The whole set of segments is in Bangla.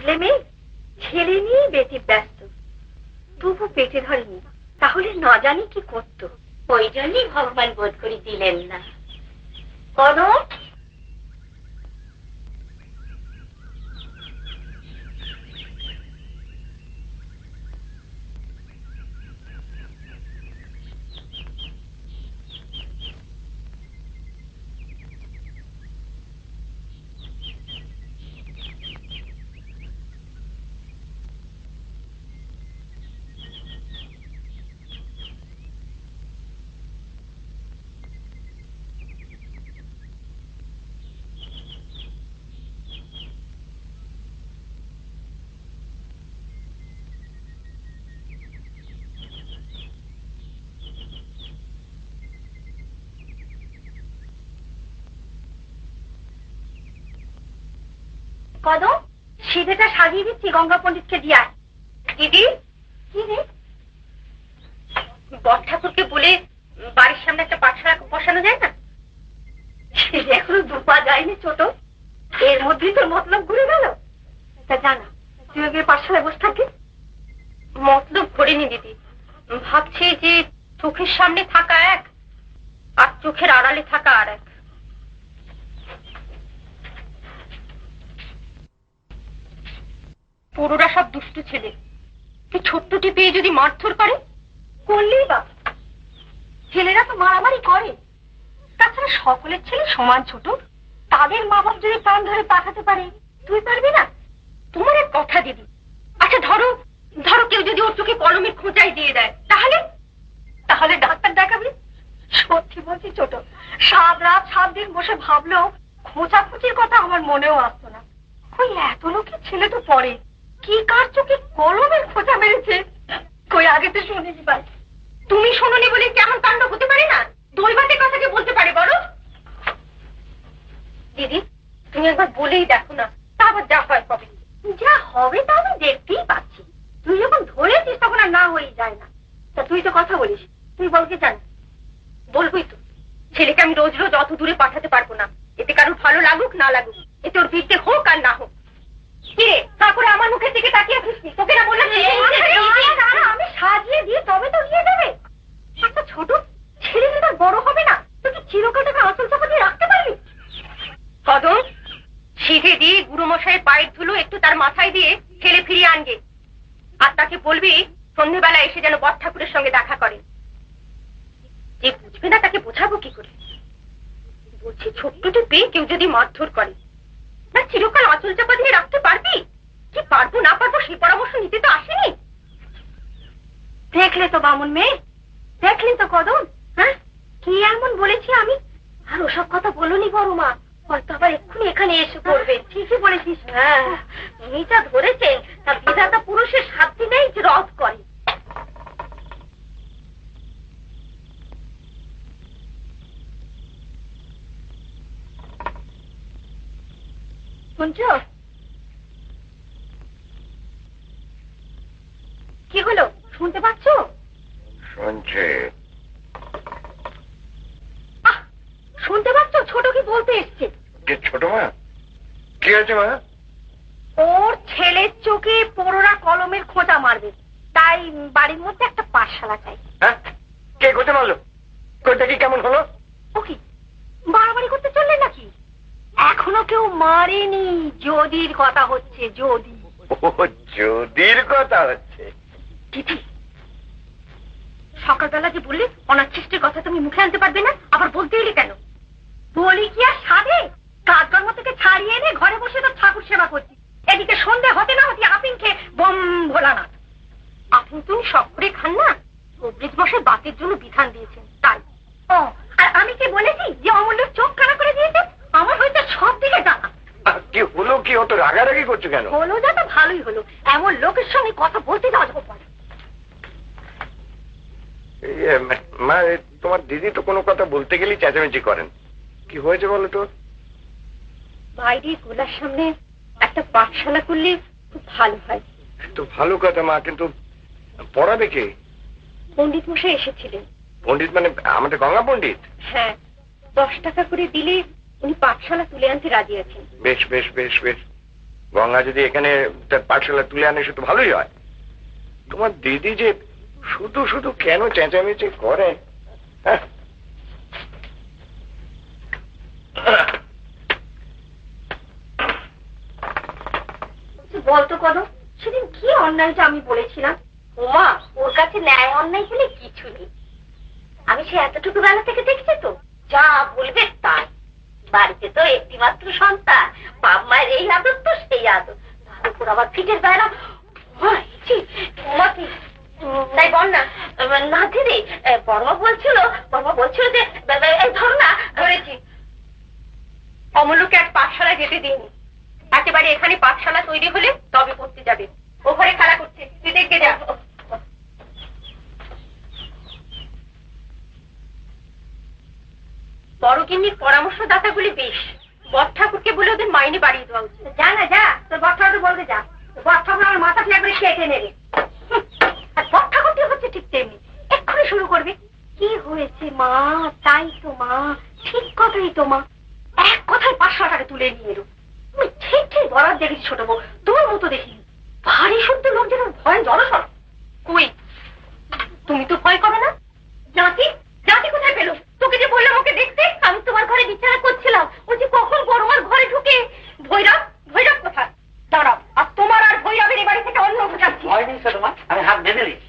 ছেলে মেয়ে, ছেলে নিয়ে বেটি ব্যস্ত, তবু পেটে ধরেনি, তাহলে না জানি কি করতো। ওই জন্যই ভগবান বোধ করে দিলেন না। কনক, কদম, সিধেটা সাজিয়ে দিচ্ছি, গঙ্গা পণ্ডিতকে দিয়া। দিদি, কি রে? বড় ঠাকুরকে বলে বাড়ির সামনে একটা পাঠশালা বসানো যায় না? এখনো দুপা যায়নি ছোট, এর মধ্যেই তোর মতলব ঘুরে গেল। তা জানা তুই ওকে পাঠশালায় বসে থাকি। মতলব ঘুরেনি দিদি, ভাবছি যে চোখের সামনে থাকা এক আর চোখের আড়ালে থাকা আর এক। পুরোরা সব দুষ্টু ছেলে, তুই ছোট্টটি পেয়ে যদি মারধর করে, করলেই বা ছেলেরা তো মারামারি করে। তাছাড়া সকলের ছেলে সমান ছোট, তাদের মা বাপ যদি প্রাণ ধরে পাঠাতে পারে, তুই পারবি না? তোমার এক কথা দিদি। আচ্ছা ধরো ধরো কেউ যদি ওর চোখে কলমের খোঁচাই দিয়ে দেয়, তাহলে তাহলে ডাক্তার দেখাবি? সত্যি বলছি ছোট, 7 রাত 7 দিন বসে ভাবলেও খোঁচাখুচির কথা আমার মনেও আসতো না। ওই এত লোকের ছেলে তো পড়ে, কি কার চোখে কলমের খোঁচা মেরেছে কই আগে তো শুনিনি ভাই। তুমি শোনোনি বলে কেমন কাণ্ড হতে পারে না? দৈবাতের কথা কি বলতে পারে বলো? দিদি তুমি একবার বলেই দেখো না, তারপর যা হয় হবে। যা হবে তা আমি দেখতেই পাচ্ছি, তুই যখন ধরেছিস তখন আর না হয়ে যায় না। তা তুই তো কথা বলিস, তুই বলকে চান। বলবই তো, ছেলেকে আমি রোজ রোজ অত দূরে পাঠাতে পারবো না, এতে কারোর ভালো লাগুক না লাগুক, এতে ওর বিরতে হোক আর না হোক। কিরে তারপরে আমার মুখের দিকে তাকিয়ে খুশি, তোকে না বললাম আমি সাজিয়ে দিয়ে তবে তো নিয়ে যাবে। আচ্ছা ছোট, ছেলে তার বড় হবে না, তুই চিরকাল টাকা আঁচল চাপা দিয়ে রাখতে পারবি? কদম, শিখে দিয়ে গুরু মশাইয়ের পায়ের ধুলো একটু তার মাথায় দিয়ে ঠেলে ফিরিয়ে আনবে, আর তাকে বলবি সন্ধ্যেবেলা এসে যেন বড় ঠাকুরের সঙ্গে দেখা করে। যে বুঝবে না তাকে বোঝাবো কি করে? বলছি ছোট্টটি পেয়ে কেউ যদি মারধর করে, না চিরকাল আঁচল চাপা দিয়ে রাখতে পারবি? কি পারবো না পারবো সেই পরামর্শ নিতে তো আসেনি। দেখলে তো বামুন মেয়ে, দেখলি তো কদম, হ্যাঁ কি এমন বলেছি আমি? আর ওসব কথা বলুনি বড় মা, হয়তো আবার এক্ষুনি এখানে এসে পড়বে। ঠিকই বলেছিস, হ্যাঁ উনি যা ধরেছেন তা বিধাতা পুরুষের সাধ্য নেই যে রদ করে। শুনছো? কি হলো, শুনতে পাচ্ছ? শুনছে। শুনতে পাচ্ছ? ছোট কি বলতে এসছে? ছোট মা, কি আছে মা? ওর ছেলের চোখে পোড়োরা কলমের খোঁচা মারবে, তাই বাড়ির মধ্যে একটা পাঠশালা চাই। হ্যাঁ, কে কোথায় মারলো? কোনটা কি কেমন হলো? ও কি বাড়াবাড়ি করতে চললে নাকি? এখনো কেউ মারেনি, যদির কথা হচ্ছে। যদি যদির কথা হচ্ছে। দিদি সকালবেলা যে বললে অনাথ সৃষ্টির কথা তুমি মুখে আনতে পারবে না, আবার বলতে এলে কেন? বলি কি আর সাধে? কাজকর্ম থেকে ছাড়িয়ে এনে ঘরে বসে তো ঠাকুর সেবা করছি, এদিকে সন্ধ্যে হতে না হতে আপিন খেয়ে বম ভোলানাথ। আপনি তুমি সব করে খান না, অমৃত মশাই বাতের জন্য বিধান দিয়েছেন তাই। ও আর আমি কি বলেছি যে অমূল্য চোখ কানা করে দিয়েছে? আমার হয়তো সব দিকে জানা। কি হলো কি? অত রাগারাগি করছো কেন? হলো যা তো ভালোই হলো, এমন লোকের সঙ্গে কথা বলতে যাওয়া যাবো। মা, তোমার দিদি তো কোনো কথা বলতে গেলেই চেঁচামেচি করেন। কি হয়েছে বলো তো? বাইরে গোলার সামনে একটা পাঠশালা করলে খুব ভালো হয়। তো ভালো কথা মা, কিন্তু পড়াবে কে? পণ্ডিত মশাই এসেছিলেন। পণ্ডিত মানে আমাদের গঙ্গা পণ্ডিত? হ্যাঁ, 10 টাকা করে দিলে উনি পাঠশালা তুলে আনতে রাজি আছেন। বেশ বেশ বেশ বেশ। গঙ্গা যদি এখানে তার পাঠশালা তুলে আনে সে তো ভালোই হয়। তোমার দিদি যে শুধু শুধু কেন চেঁচামেচি করে? হ্যাঁ, বলতো কদম, সেদিন কি অন্যায়টা আমি বলেছিলাম? ওমা, ওর কাছে ন্যায় অন্যায় বলে কিছু নেই। আমি সে এতটুকু বেলা থেকে দেখছি তো, যা বলবে তাই। বাড়িতে তো একটি মাত্র সন্তান, বাপ মায়ের এই আদর তো সেই আদর, তার উপর আবার ফিটের বেলা। তোমাকে তাই বল না। না দিদি, বর্মা বলছিল যে ধর না, ধরেছি অমূল্যকে এক পাঠশালায় যেতে দিইনি। একেবারে এখানে পাঠশালা তৈরি হলে তবে পড়তে যাবে। ও ঘরে খেলা করছে, তুই দেখে যা। বড় গিন্নির পরামর্শদাতাগুলি বেশ, বর ঠাকুরকে বলে ওদের মাইনে বাড়িয়ে দেওয়া উচিত। যা না যা, তোর বর ঠাকুর বলতে যা। বর ঠাকুর আমার মাথা ঠিক করে কেটে নেবে। আর বর ঠাকুরটি হচ্ছে ঠিক তেমনি, এক্ষুনি শুরু করবে। কি হয়েছে মা? তাই তো মা, ঠিক কথাই তো মা। এক কথায় 500 টাকা তুলে নিয়ে এলো। তুমি ঠিক ঠিক বরাদ দেখেছি ছোট বউ, তোমার মতো দেখিনি। ভারী শুদ্ধ লোক যেন ভয় জড়সড়। কই, তুমি তো ভয় করো না? জাতি জাতি কোথায় পেলো? তোকে যে বললাম ওকে দেখতে, আমি তোমার ঘরে বিছানা করছিলাম, ও যে কখন বড়মার ঘরে ঢুকে। ভৈরব ভৈরব কোথায়? দাঁড়াও, আর তোমার আর ভৈরবের এ বাড়ি থেকে অন্য বোঝাচ্ছি। আমি হাত বেঁধে দিচ্ছি।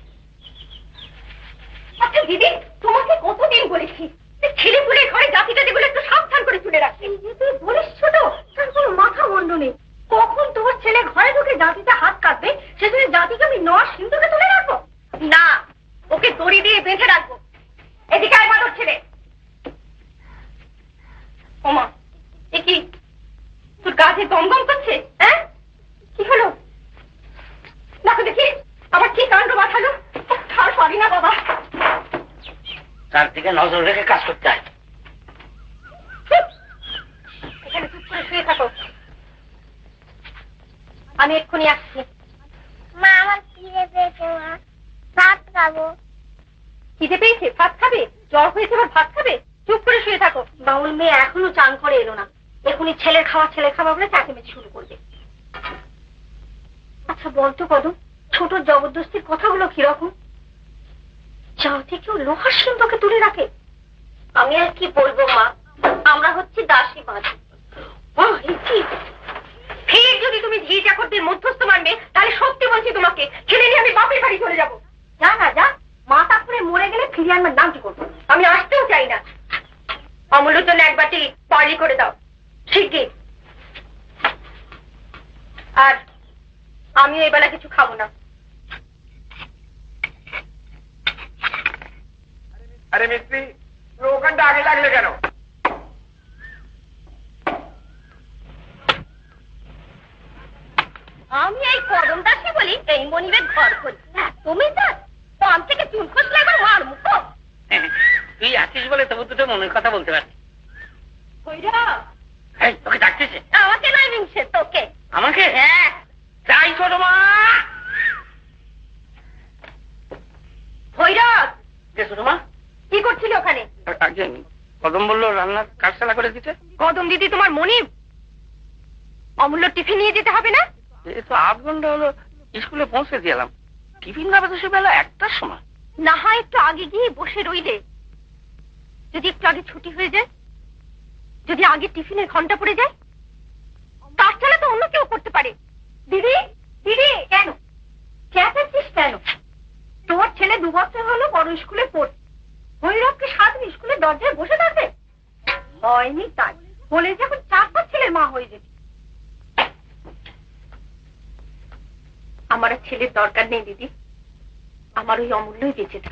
আচ্ছা দিদি, তোমাকে কতদিন বলেছি ছেলে পুলে ঘরে জাতিটা যেগুলো একটু সাবধান করে তুলে রাখতে। তুই বলিস ছোট, তার কোনো মাথা মুন্ড নেই। কখন তোমার ছেলে ঘরে ঢুকে জাতিটা হাত কাটবে, সেজন্য জাতিকে আমি নর সিন্ধুকে তুলে রাখবো না, ওকে দড়ি দিয়ে বেঁধে রাখবো। এদিকে আয় মাদর ছেলে। ওমা, এ কি তোর গাছে গমগম করছে? হ্যাঁ, কি হলো? দেখো দেখি আবার কি কাণ্ড বাঁধালো। ছাড় পারি না বাবা, তার দিকে নজর রেখে কাজ করতে হয়। এখানে চুপ করে শুয়ে থাকো, আমি এক্ষুনি আসছি। মা, আমার খিদে পেয়েছে, মা, ভাত খাবো। খিদে পেয়েছে? ভাত খাবে? জ্বর হয়েছে আবার ভাত খাবে? চুপ করে শুয়ে থাকো। বাউল মেয়ে এখনো চান করে এলো না, এখনই ছেলে খাওয়া বলে চাকিমেচি শুরু করবে। আচ্ছা বলতো কদম, ছোট জবরদস্তির কথাগুলো কিরকম? জাতি কেউ লোহার সিন্ধুকে তুলে রাখে? আমি আর কি বলবো মা, আমরা হচ্ছি দাসী বাঁধি। ফের যদি তুমি ঝি চাকরদের মধ্যস্থ মানবে, তাহলে সত্যি বলছি তোমাকে ছেলে নিয়ে আমি বাপের বাড়ি চলে যাবো। যা না যা, মাথা করে মরে গেলে ফিরিয়ে আনবার নাম কি করবো? আমি আসতেও চাই না। অমূল্যর জন্য এক বাটি পালি করে দাও শিগগির। আর আমি এই বেলা কিছু খাবো না। আরে মিস্ত্রি, ওখানটা আগে লাগলে কেন? আমি এই কদম দাসী বলি, এই মনিবের ঘর করি। তুমি তো পান থেকে চুল খসলে এবার মার মুখো। তুই আছিস বলে তবু দুটো মনের কথা বলতে পারছি। তোকে ডাকতেছে? আমাকে নয় মিংসে, তোকে। আমাকে? হ্যাঁ। যাই ছোট মা। ভৈরব, যে ছোট মা কি করছিলে ওখানে? কদম বললো রান্নার কারখানা করে দিতে। কদম দিদি তোমার মনিব? অমূল্য টিফিন নিয়ে যেতে হবে না? এই তো 8 ঘন্টা হলো স্কুলে পৌঁছে দিলাম, টিফিন খাবে তো সে বেলা 1টার সময়। না হয় একটু আগে গিয়ে বসে রইলে, যদি একটু আগে ছুটি হয়ে যায়, যদি আগে টিফিনের ঘন্টা পড়ে যায়, তার ছাড়া তো অন্য কেউ করতে পারে। দিদি দিদি, কেন চেঁচাচ্ছিস কেন? তোর ছেলে 2 বছর হলো বড় স্কুলে পড়ছে, ভৈরবকে সারাদিন স্কুলের দরজায় বসে থাকে? হয়নি তাই বলে যখন 4-5 ছেলের মা হয়ে যেত। আমার আর ছেলের দরকার নেই দিদি, আমার ওই অমূল্যই বেঁচে থাকে।